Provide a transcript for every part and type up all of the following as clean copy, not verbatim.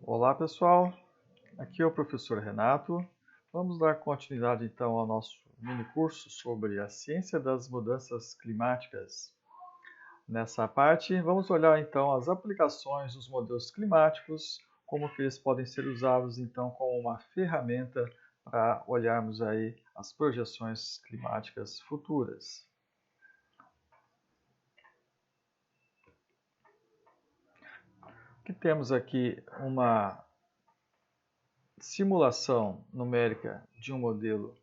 Olá pessoal, aqui é o professor Renato. Vamos dar continuidade então ao nosso mini curso sobre a ciência das mudanças climáticas. Nessa parte, vamos olhar então as aplicações dos modelos climáticos, como que eles podem ser usados então como uma ferramenta para olharmos aí as projeções climáticas futuras. Aqui temos aqui uma simulação numérica de um modelo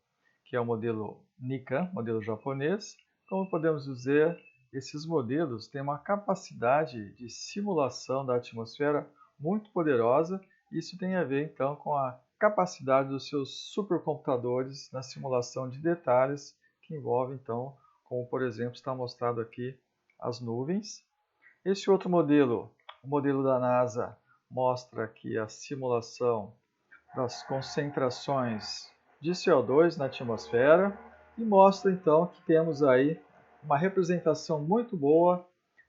que é o modelo Nikan, modelo japonês. Como podemos dizer, esses modelos têm uma capacidade de simulação da atmosfera muito poderosa. Isso tem a ver então com a capacidade dos seus supercomputadores na simulação de detalhes que envolvem então, como por exemplo está mostrado aqui, as nuvens. Esse outro modelo, o modelo da NASA, mostra aqui a simulação das concentrações de CO2 na atmosfera e mostra então que temos aí uma representação muito boa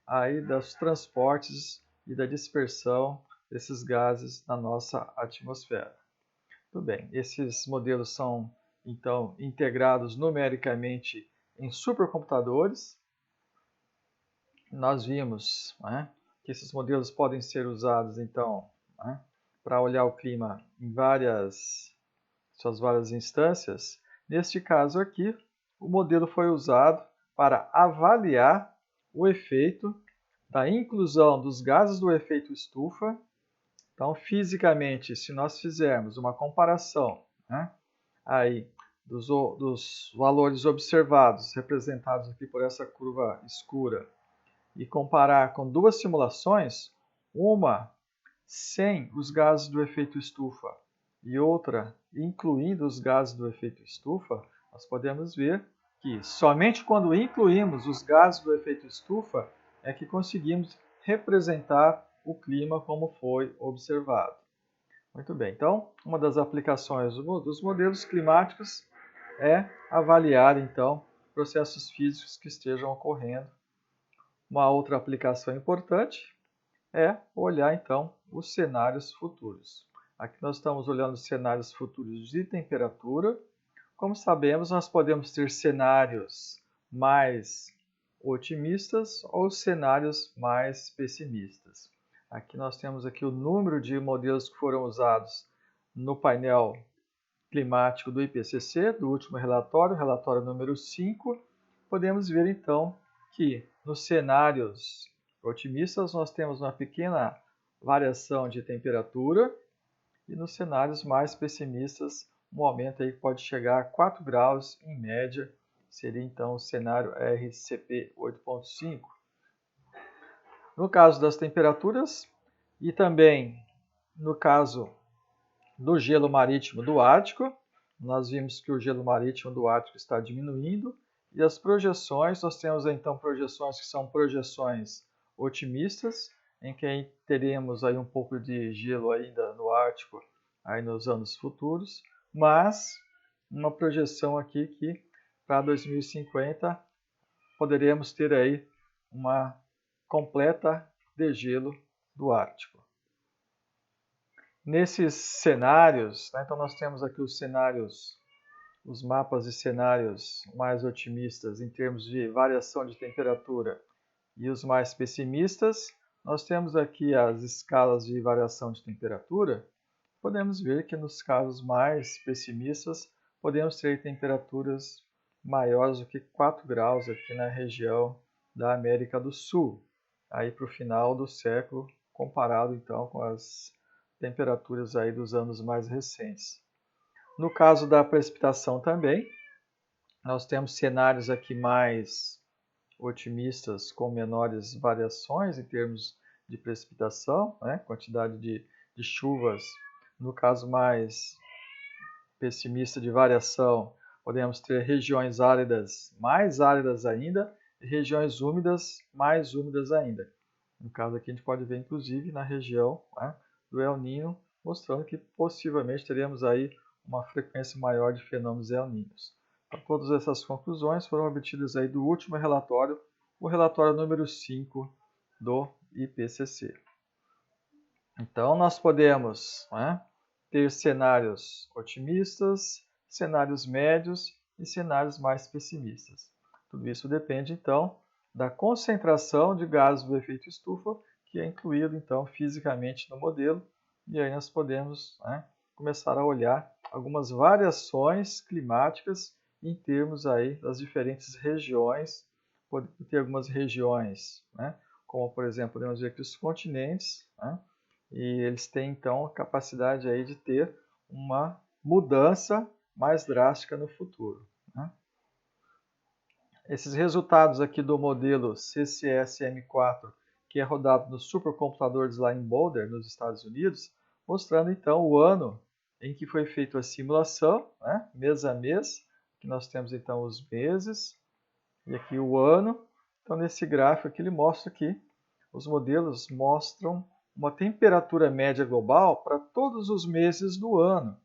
aí dos transportes e da dispersão desses gases na nossa atmosfera. Tudo bem, esses modelos são então integrados numericamente em supercomputadores. Nós vimos, né, que esses modelos podem ser usados então, né, para olhar o clima em suas várias instâncias. Neste caso aqui, o modelo foi usado para avaliar o efeito da inclusão dos gases do efeito estufa. Então, fisicamente, se nós fizermos uma comparação, né, aí dos valores observados, representados aqui por essa curva escura, e comparar com duas simulações, uma sem os gases do efeito estufa e outra incluindo os gases do efeito estufa, nós podemos ver que somente quando incluímos os gases do efeito estufa é que conseguimos representar o clima como foi observado. Muito bem, então, uma das aplicações dos modelos climáticos é avaliar, então, processos físicos que estejam ocorrendo. Uma outra aplicação importante é olhar, então, os cenários futuros. Aqui nós estamos olhando os cenários futuros de temperatura. Como sabemos, nós podemos ter cenários mais otimistas ou cenários mais pessimistas. Aqui nós temos aqui o número de modelos que foram usados no painel climático do IPCC, do último relatório, relatório número 5. Podemos ver, então, que nos cenários otimistas nós temos uma pequena variação de temperatura e nos cenários mais pessimistas um aumento aí que pode chegar a 4 graus em média, seria então o cenário RCP 8.5. No caso das temperaturas e também no caso do gelo marítimo do Ártico, nós vimos que o gelo marítimo do Ártico está diminuindo e as projeções, nós temos então projeções que são projeções otimistas, em que teremos aí um pouco de gelo ainda no Ártico aí nos anos futuros, mas uma projeção aqui que para 2050 poderemos ter aí uma completa degelo do Ártico. Nesses cenários, né, então nós temos aqui os cenários, os mapas de cenários mais otimistas em termos de variação de temperatura e os mais pessimistas. Nós temos aqui as escalas de variação de temperatura. Podemos ver que nos casos mais pessimistas, podemos ter temperaturas maiores do que 4 graus aqui na região da América do Sul, aí para o final do século, comparado então com as temperaturas aí dos anos mais recentes. No caso da precipitação também, nós temos cenários aqui mais otimistas com menores variações em termos de precipitação, né? Quantidade de chuvas. No caso mais pessimista de variação, podemos ter regiões áridas mais áridas ainda e regiões úmidas mais úmidas ainda. No caso aqui a gente pode ver inclusive na região, né, do El Niño, mostrando que possivelmente teremos aí uma frequência maior de fenômenos El Niños. Então, todas essas conclusões foram obtidas aí do último relatório, o relatório número 5 do IPCC. Então, nós podemos, né, ter cenários otimistas, cenários médios e cenários mais pessimistas. Tudo isso depende, então, da concentração de gases do efeito estufa, que é incluído, então, fisicamente no modelo. E aí nós podemos, né, começar a olhar algumas variações climáticas em termos aí das diferentes regiões. Pode ter algumas regiões, né, como, por exemplo, podemos ver aqui os continentes, né, e eles têm, então, a capacidade aí de ter uma mudança mais drástica no futuro, né? Esses resultados aqui do modelo CCS-M4, que é rodado no supercomputador de Slime Boulder, nos Estados Unidos, mostrando, então, o ano em que foi feita a simulação, né? Mês a mês, que nós temos, então, os meses, e aqui o ano. Então, nesse gráfico aqui, ele mostra que os modelos mostram uma temperatura média global para todos os meses do ano.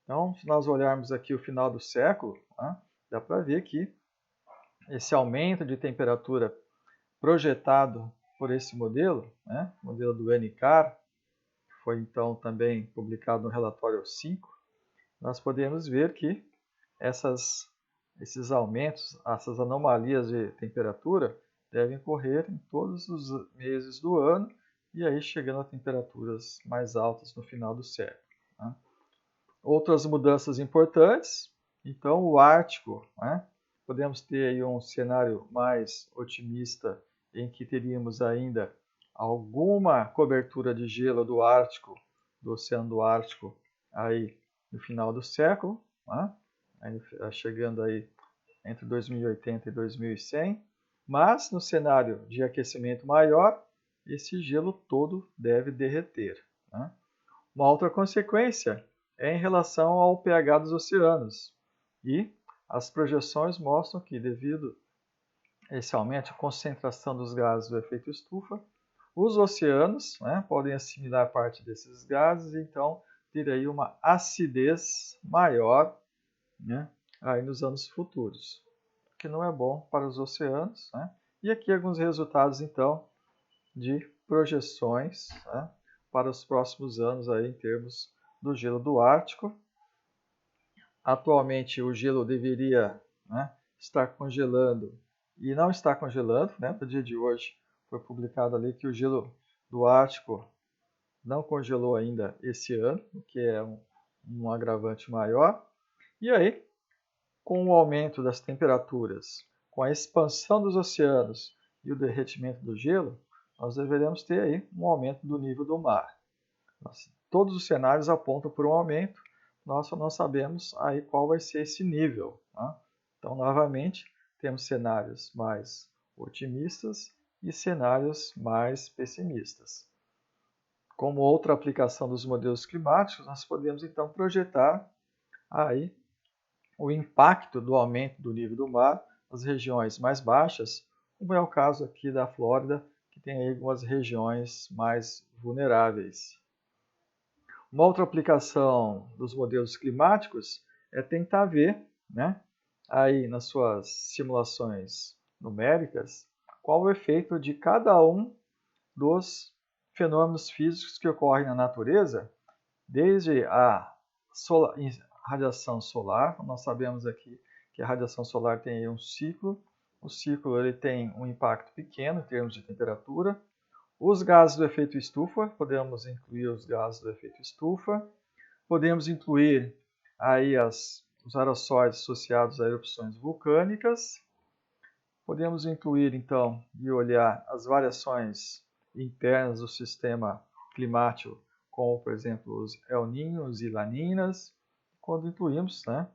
Então, se nós olharmos aqui o final do século, né, dá para ver que esse aumento de temperatura projetado por esse modelo, né, modelo do NCAR, que foi então também publicado no relatório 5, nós podemos ver que esses aumentos, essas anomalias de temperatura devem ocorrer em todos os meses do ano e aí chegando a temperaturas mais altas no final do século, né? Outras mudanças importantes, então o Ártico, né? Podemos ter aí um cenário mais otimista em que teríamos ainda alguma cobertura de gelo do Ártico, do Oceano do Ártico, aí no final do século, né? Chegando aí entre 2080 e 2100, mas no cenário de aquecimento maior, esse gelo todo deve derreter, né? Uma outra consequência é em relação ao pH dos oceanos, e as projeções mostram que, devido a esse aumento de concentração dos gases do efeito estufa, os oceanos, né, podem assimilar parte desses gases e então ter aí uma acidez maior, né, aí nos anos futuros, o que não é bom para os oceanos, né? E aqui alguns resultados então de projeções, né, para os próximos anos aí em termos do gelo do Ártico. Atualmente o gelo deveria, né, estar congelando e não está congelando, né? No dia de hoje foi publicado ali que o gelo do Ártico não congelou ainda esse ano, o que é um agravante maior. E aí, com o aumento das temperaturas, com a expansão dos oceanos e o derretimento do gelo, nós deveremos ter aí um aumento do nível do mar. Todos os cenários apontam por um aumento, nós só não sabemos aí qual vai ser esse nível, né? Então, novamente, temos cenários mais otimistas e cenários mais pessimistas. Como outra aplicação dos modelos climáticos, nós podemos então projetar aí o impacto do aumento do nível do mar nas regiões mais baixas, como é o caso aqui da Flórida, que tem aí algumas regiões mais vulneráveis. Uma outra aplicação dos modelos climáticos é tentar ver, né, aí nas suas simulações numéricas, qual o efeito de cada um dos fenômenos físicos que ocorrem na natureza, desde a radiação solar. Nós sabemos aqui que a radiação solar tem um ciclo. O ciclo ele tem um impacto pequeno em termos de temperatura. Os gases do efeito estufa, podemos incluir os gases do efeito estufa. Podemos incluir aí os aerossóis associados a erupções vulcânicas. Podemos incluir, então, e olhar as variações internas do sistema climático, como, por exemplo, os El Niños e Laninas. Quando incluímos, né,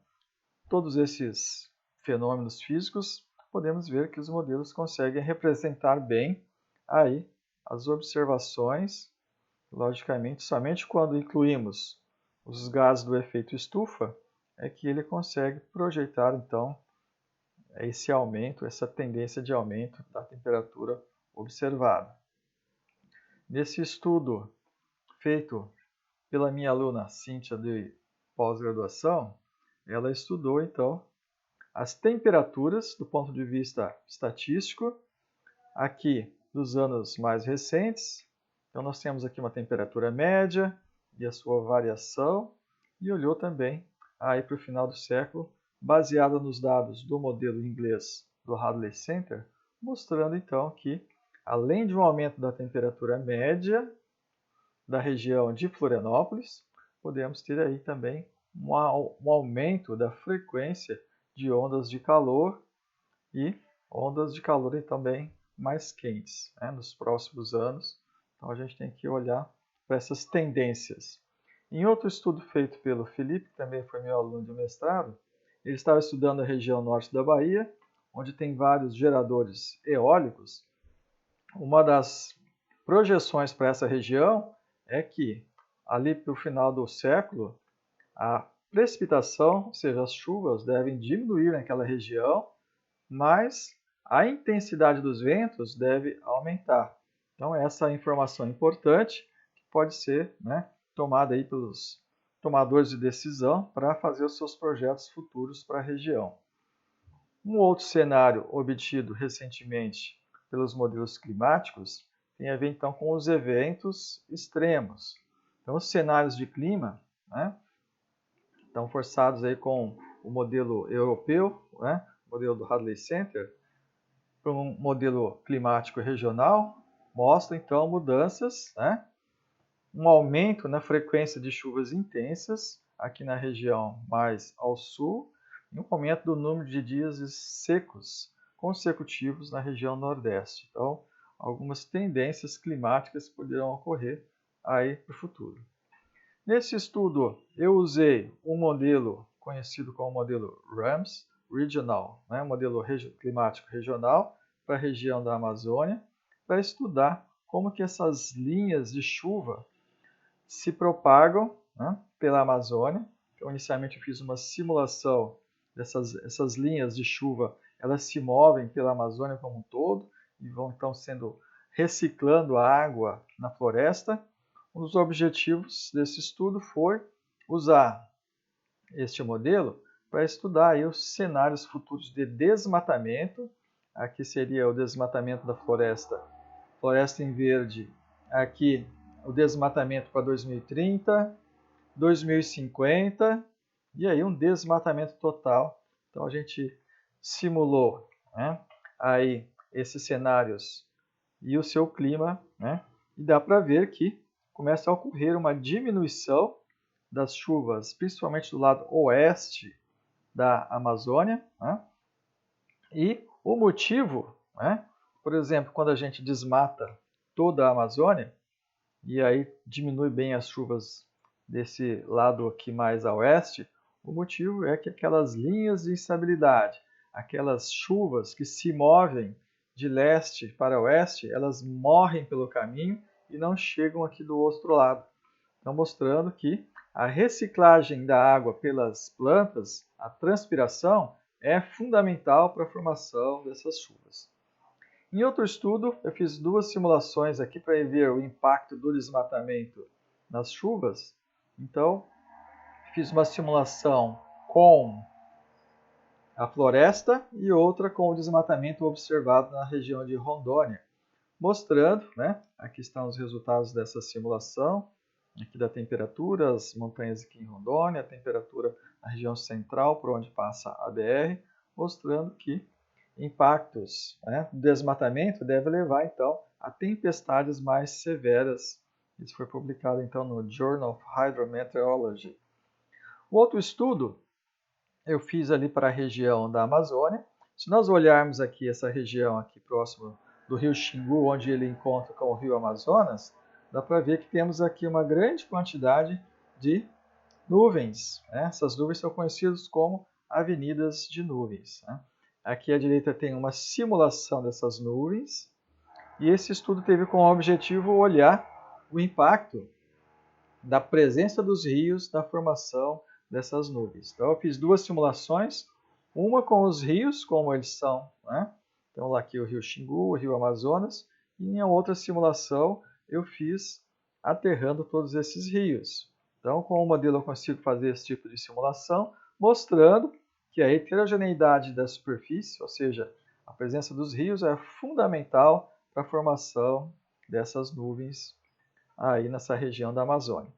todos esses fenômenos físicos, podemos ver que os modelos conseguem representar bem aí as observações. Logicamente, somente quando incluímos os gases do efeito estufa é que ele consegue projetar, então, esse aumento, essa tendência de aumento da temperatura observada. Nesse estudo feito pela minha aluna Cíntia de pós-graduação, ela estudou então as temperaturas do ponto de vista estatístico, aqui dos anos mais recentes, Então nós temos aqui uma temperatura média e a sua variação, e olhou também aí para o final do século, baseada nos dados do modelo inglês do Hadley Center, mostrando então que, além de um aumento da temperatura média da região de Florianópolis, podemos ter aí também um aumento da frequência de ondas de calor e ondas de calor também mais quentes, né, nos próximos anos. Então a gente tem que olhar para essas tendências. Em outro estudo feito pelo Felipe, que também foi meu aluno de mestrado, ele estava estudando a região norte da Bahia, onde tem vários geradores eólicos. Uma das projeções para essa região é que, ali para o final do século, a precipitação, ou seja, as chuvas, devem diminuir naquela região, mas a intensidade dos ventos deve aumentar. Então, essa é a informação importante que pode ser, né, tomada aí pelos tomadores de decisão para fazer os seus projetos futuros para a região. Um outro cenário obtido recentemente pelos modelos climáticos tem a ver então com os eventos extremos. Então, os cenários de clima, né, estão forçados aí com o modelo europeu, né, o modelo do Hadley Center, para um modelo climático regional, mostra então mudanças, né, um aumento na frequência de chuvas intensas aqui na região mais ao sul e um aumento do número de dias secos consecutivos na região nordeste. Então, algumas tendências climáticas poderão ocorrer aí para o futuro. Nesse estudo, eu usei um modelo conhecido como modelo RAMS, Regional, né, modelo climático regional para a região da Amazônia, para estudar como que essas linhas de chuva se propagam, né, pela Amazônia. Então, inicialmente eu fiz uma simulação dessas linhas de chuva, elas se movem pela Amazônia como um todo e vão então sendo reciclando a água na floresta. Um dos objetivos desse estudo foi usar este modelo para estudar aí os cenários futuros de desmatamento. Aqui seria o desmatamento da floresta em verde. Aqui o desmatamento para 2030, 2050 e aí um desmatamento total. Então a gente simulou, né, aí esses cenários e o seu clima, né, e dá para ver que começa a ocorrer uma diminuição das chuvas, principalmente do lado oeste da Amazônia, né? E o motivo, né, por exemplo, quando a gente desmata toda a Amazônia, e aí diminui bem as chuvas desse lado aqui mais a oeste, o motivo é que aquelas linhas de instabilidade, aquelas chuvas que se movem de leste para oeste, elas morrem pelo caminho e não chegam aqui do outro lado. Então, mostrando que a reciclagem da água pelas plantas, a transpiração, é fundamental para a formação dessas chuvas. Em outro estudo, eu fiz duas simulações aqui para ver o impacto do desmatamento nas chuvas. Então, fiz uma simulação com a floresta e outra com o desmatamento observado na região de Rondônia, mostrando, né, aqui estão os resultados dessa simulação, aqui da temperatura, as montanhas aqui em Rondônia, a temperatura na região central, por onde passa a BR, mostrando que impactos, né, do desmatamento deve levar, então, a tempestades mais severas. Isso foi publicado, então, no Journal of Hydrometeorology. O outro estudo eu fiz ali para a região da Amazônia. Se nós olharmos aqui essa região aqui próximo do rio Xingu, onde ele encontra com o rio Amazonas, dá para ver que temos aqui uma grande quantidade de nuvens, né? Essas nuvens são conhecidas como avenidas de nuvens, né? Aqui à direita tem uma simulação dessas nuvens, e esse estudo teve como objetivo olhar o impacto da presença dos rios na formação dessas nuvens. Então eu fiz duas simulações, uma com os rios, como eles são, né? Então lá aqui o rio Xingu, o rio Amazonas, e em outra simulação eu fiz aterrando todos esses rios. Então com o modelo eu consigo fazer esse tipo de simulação, mostrando que a heterogeneidade da superfície, ou seja, a presença dos rios, é fundamental para a formação dessas nuvens aí nessa região da Amazônia.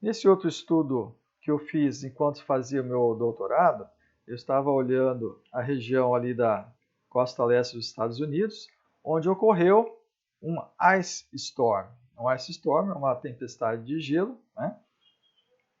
Nesse outro estudo que eu fiz enquanto fazia o meu doutorado, eu estava olhando a região ali da costa leste dos Estados Unidos, onde ocorreu um ice storm. Um ice storm é uma tempestade de gelo, né?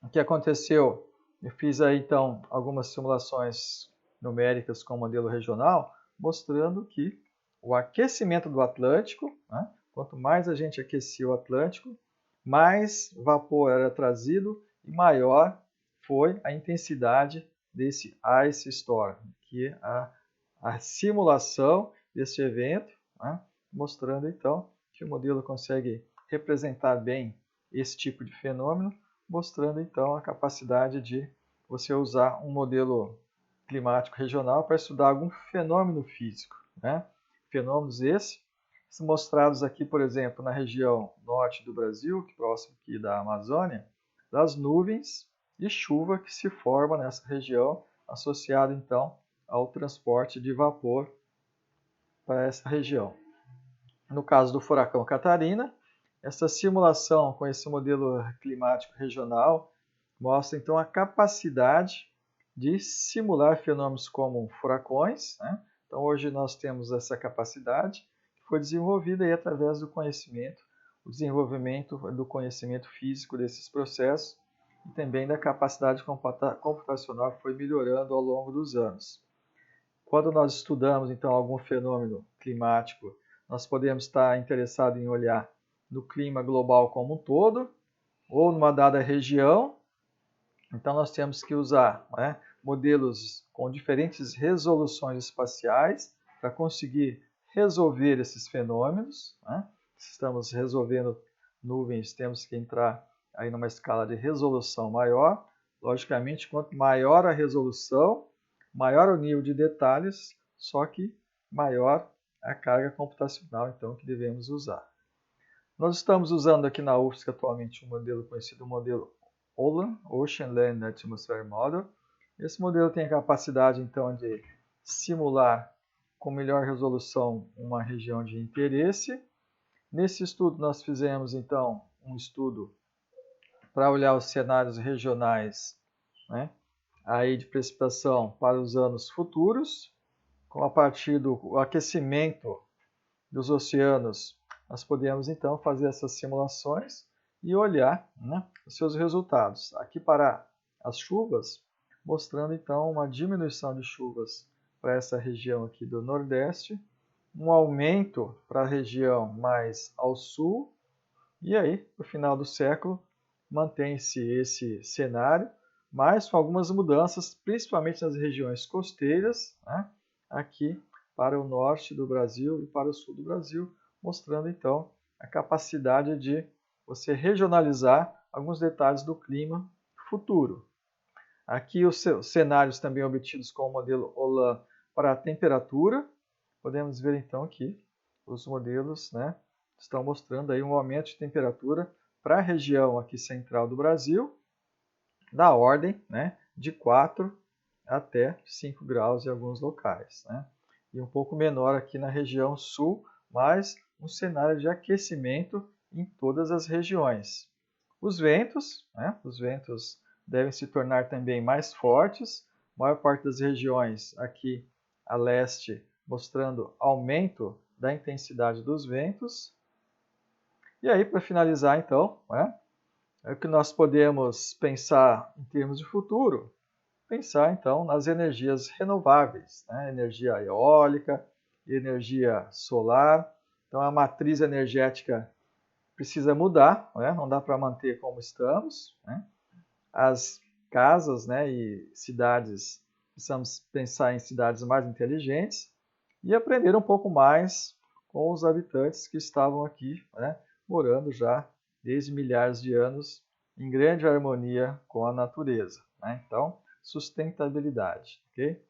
O que aconteceu? Eu fiz aí então algumas simulações numéricas com o modelo regional, mostrando que o aquecimento do Atlântico, né? Quanto mais a gente aquecia o Atlântico, mais vapor era trazido e maior foi a intensidade desse ice storm, que é a simulação desse evento, né? Mostrando então que o modelo consegue representar bem esse tipo de fenômeno, mostrando então a capacidade de você usar um modelo climático regional para estudar algum fenômeno físico, né? Fenômenos esses mostrados aqui, por exemplo, na região norte do Brasil, próximo aqui da Amazônia, das nuvens de chuva que se formam nessa região, associado então ao transporte de vapor para essa região. No caso do furacão Catarina, essa simulação com esse modelo climático regional mostra então a capacidade de simular fenômenos como furacões, né? Então hoje nós temos essa capacidade que foi desenvolvida aí através do conhecimento, o desenvolvimento do conhecimento físico desses processos e também da capacidade computacional que foi melhorando ao longo dos anos. Quando nós estudamos então algum fenômeno climático, nós podemos estar interessados em olhar no clima global como um todo ou numa dada região. Então nós temos que usar, né, modelos com diferentes resoluções espaciais para conseguir resolver esses fenômenos, né? Se estamos resolvendo nuvens, temos que entrar aí numa escala de resolução maior. Logicamente, quanto maior a resolução, maior o nível de detalhes, só que maior a carga computacional então que devemos usar. Nós estamos usando aqui na UFSC atualmente um modelo conhecido como modelo OLAM, Ocean Land Atmosphere Model. Esse modelo tem a capacidade então de simular com melhor resolução uma região de interesse. Nesse estudo nós fizemos então um estudo para olhar os cenários regionais, né, aí de precipitação para os anos futuros, com a partir do aquecimento dos oceanos, nós podemos então fazer essas simulações e olhar, né, os seus resultados. Aqui para as chuvas, mostrando então uma diminuição de chuvas para essa região aqui do Nordeste, um aumento para a região mais ao sul, e aí, no final do século, mantém-se esse cenário, mas com algumas mudanças, principalmente nas regiões costeiras, né, aqui para o norte do Brasil e para o sul do Brasil, mostrando então a capacidade de você regionalizar alguns detalhes do clima futuro. Aqui os cenários também obtidos com o modelo OLAM para a temperatura. Podemos ver então que os modelos, né, estão mostrando aí um aumento de temperatura para a região aqui central do Brasil, da ordem, né, de 4 até 5 graus em alguns locais, né? E um pouco menor aqui na região sul, mas um cenário de aquecimento em todas as regiões. Os ventos devem se tornar também mais fortes, a maior parte das regiões aqui a leste mostrando aumento da intensidade dos ventos. E aí, para finalizar então, né, é o que nós podemos pensar em termos de futuro, pensar então nas energias renováveis, né? Energia eólica, energia solar. Então a matriz energética precisa mudar, né? Não dá para manter como estamos, né? As casas, né, e cidades, precisamos pensar em cidades mais inteligentes e aprender um pouco mais com os habitantes que estavam aqui, né, morando já desde milhares de anos em grande harmonia com a natureza, né? Então, sustentabilidade, ok?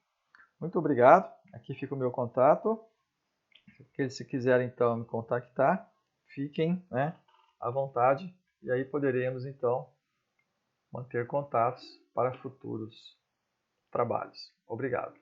Muito obrigado. Aqui fica o meu contato. Se quiserem então me contactar, fiquem, né, à vontade e aí poderemos então manter contatos para futuros trabalhos. Obrigado.